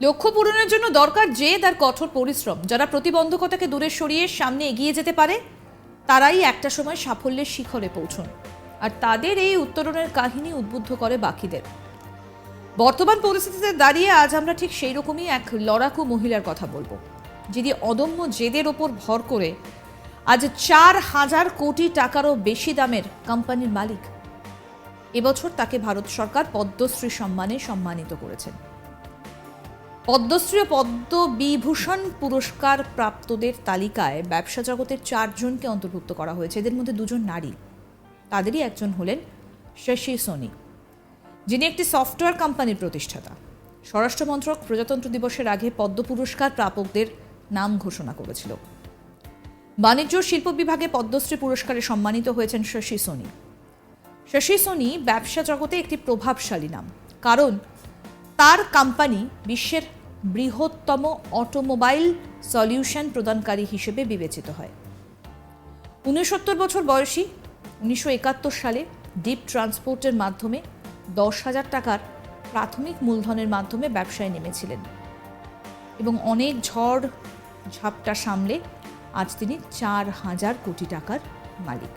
লক্ষ্য পূরণের জন্য দরকার জেদ আর কঠোর পরিশ্রম। যারা প্রতিবন্ধকতাকে দূরে সরিয়ে সামনে এগিয়ে যেতে পারে তারাই একটা সময় সাফল্যের শিখরে পৌঁছন, আর তাদের এই উত্তরণের কাহিনী উদ্বুদ্ধ করে বাকিদের। বর্তমান পরিস্থিতিতে দাঁড়িয়ে আজ আমরা ঠিক সেই রকমই এক লড়াকু মহিলার কথা বলবো, যিনি অদম্য জেদের ওপর ভর করে আজ 4,000 কোটি টাকারও বেশি দামের কোম্পানির মালিক। এবছর তাকে ভারত সরকার পদ্মশ্রী সম্মানে সম্মানিত করেছেন। পদ্মশ্রী ও পদ্মবিভূষণ পুরস্কার প্রাপ্তদের তালিকায় ব্যবসা জগতের 4 জনকে অন্তর্ভুক্ত করা হয়েছে। এদের মধ্যে 2 জন নারী। তাদেরই একজন হলেন শশী সোনি, যিনি একটি সফটওয়্যার কোম্পানির প্রতিষ্ঠাতা। স্বরাষ্ট্র মন্ত্রক প্রজাতন্ত্র দিবসের আগে পদ্ম পুরস্কার প্রাপকদের নাম ঘোষণা করেছিল। বাণিজ্য ও শিল্প বিভাগে পদ্মশ্রী পুরস্কারে সম্মানিত হয়েছেন শশী সোনি। শশী সোনি ব্যবসা জগতে একটি প্রভাবশালী নাম, কারণ তার কোম্পানি বিশ্বের বৃহত্তম অটোমোবাইল সলিউশন প্রদানকারী হিসেবে বিবেচিত হয়। 69 বছর বয়সী 1971 সালে ডিপ ট্রান্সপোর্টের মাধ্যমে 10,000 টাকার প্রাথমিক মূলধনের মাধ্যমে ব্যবসায় নেমেছিলেন এবং অনেক ঝড় ঝাপটা সামলে আজ তিনি 4,000 কোটি টাকার মালিক।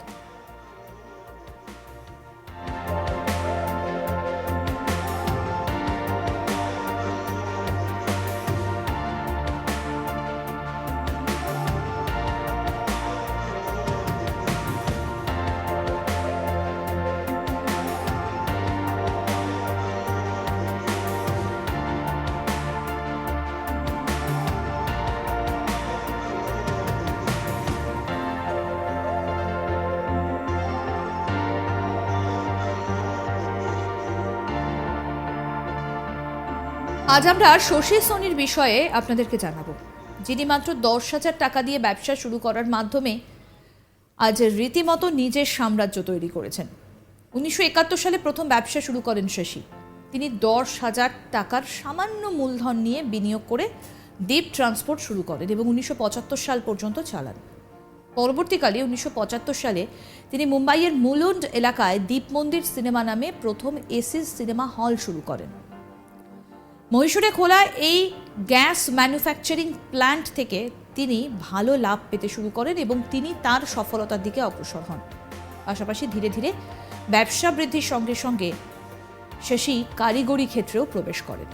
আজ আমরা শশী সোনির বিষয়ে আপনাদেরকে জানাবো, যিনি মাত্র 10,000 টাকা দিয়ে ব্যবসা শুরু করার মাধ্যমে আজ রীতিমতো নিজের সাম্রাজ্য তৈরি করেছেন। 1971 সালে প্রথম ব্যবসা শুরু করেন শশী। তিনি 10,000 টাকার সামান্য মূলধন নিয়ে বিনিয়োগ করে ডিপ ট্রান্সপোর্ট শুরু করেন এবং 1975 সাল পর্যন্ত চালান। পরবর্তীকালে 1975 সালে তিনি মুম্বাইয়ের মুলুন্ড এলাকায় দ্বীপ মন্দির সিনেমা নামে প্রথম এসিস সিনেমা হল শুরু করেন। মহীশূরে খোলা এই গ্যাস ম্যানুফ্যাকচারিং প্ল্যান্ট থেকে তিনি ভালো লাভ পেতে শুরু করেন এবং তিনি তার সফলতার দিকে অগ্রসর হন। পাশাপাশি ধীরে ধীরে ব্যবসা বৃদ্ধির সঙ্গে সঙ্গে শশী কারিগরি ক্ষেত্রেও প্রবেশ করেন।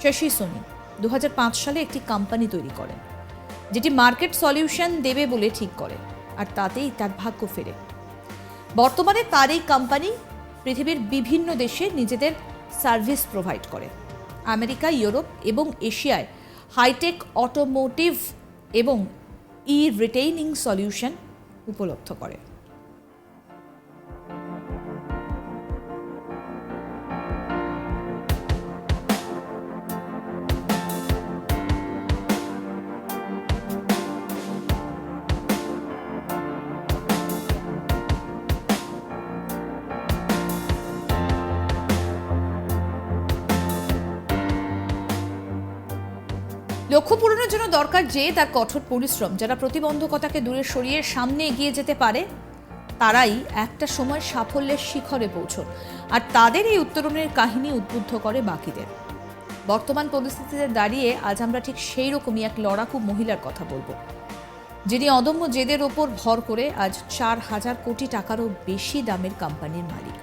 শশী সোনি 2005 সালে একটি কোম্পানি তৈরি করেন, যেটি মার্কেট সলিউশন দেবে বলে ঠিক করে, আর তাতেই তার ভাগ্য ফেরে। বর্তমানে তার এই কোম্পানি পৃথিবীর বিভিন্ন দেশে নিজেদের সার্ভিস প্রোভাইড করে। আমেরিকা, ইউরোপ এবং এশিয়ায় হাইটেক অটোমোটিভ এবং রিটেইনিং সলিউশন উপলব্ধ করে। লক্ষ্য পূরণের জন্য দরকার জেদ আর কঠোর পরিশ্রম। যারা প্রতিবন্ধকতাকে দূরে সরিয়ে সামনে এগিয়ে যেতে পারে তারাই একটা সময় সাফল্যের শিখরে পৌঁছন, আর তাদের এই উত্তরণের কাহিনী উদ্বুদ্ধ করে বাকিদের। বর্তমান পরিস্থিতিতে দাঁড়িয়ে আজ আমরা ঠিক সেই রকমই এক লড়াকু মহিলার কথা বলবো, যিনি অদম্য জেদের ওপর ভর করে আজ 4,000 কোটি টাকারও বেশি দামের কোম্পানির মালিক।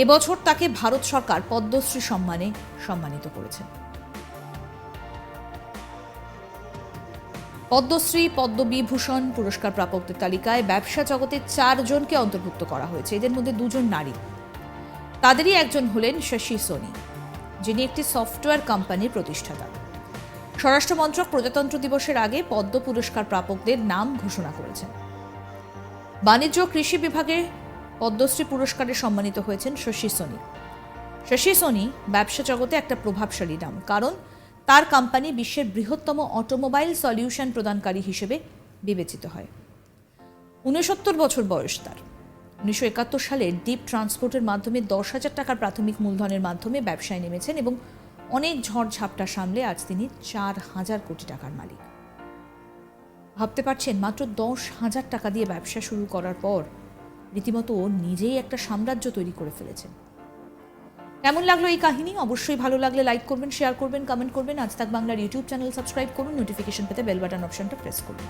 এবছর তাকে ভারত সরকার পদ্মশ্রী সম্মানে সম্মানিত করেছেন। পদ্মশ্রী, পদ্মবিভূষণ পুরস্কার প্রাপকদের তালিকায় ব্যবসা জগতের 4 জনকে অন্তর্ভুক্ত করা হয়েছে। এদের মধ্যে 2 জন নারী। তাদেরই একজন হলেন শশী সোনি, যিনি একটি সফটওয়্যার কোম্পানির প্রতিষ্ঠাতা। স্বরাষ্ট্র মন্ত্রক প্রজাতন্ত্র দিবসের আগে পদ্ম পুরস্কার প্রাপকদের নাম ঘোষণা করেছেন। বাণিজ্য ও কৃষি বিভাগে পদ্মশ্রী পুরস্কারে সম্মানিত হয়েছেন শশী সোনি। শশী সোনি ব্যবসা জগতে একটা প্রভাবশালী নাম, কারণ তার কোম্পানি বিশ্বের বৃহত্তম অটোমোবাইল সলিউশন প্রদানকারী হিসেবে বিবেচিত হয়। 69 বছর বয়স তার। 1971 সালে ডিপ ট্রান্সপোর্টের মাধ্যমে 10,000 টাকার প্রাথমিক মূলধনের মাধ্যমে ব্যবসায় নেমেছেন এবং অনেক ঝড় ঝাপটা সামলে আজ তিনি 4,000 কোটি টাকার মালিক। ভাবতে পারছেন, মাত্র 10,000 টাকা দিয়ে ব্যবসা শুরু করার পর রীতিমতো নিজেই একটা সাম্রাজ্য তৈরি করে ফেলেছেন। কেমন লাগলো এই কাহিনী? অবশ্যই ভালো লাগলে লাইক করবেন, শেয়ার করবেন, কমেন্ট করবেন। আজ তাক বাংলার ইউটিউব চ্যানেল সাবস্ক্রাইব করুন, নোটিফিকেশন পেতে বেল বাটন অপশনটা প্রেস করুন।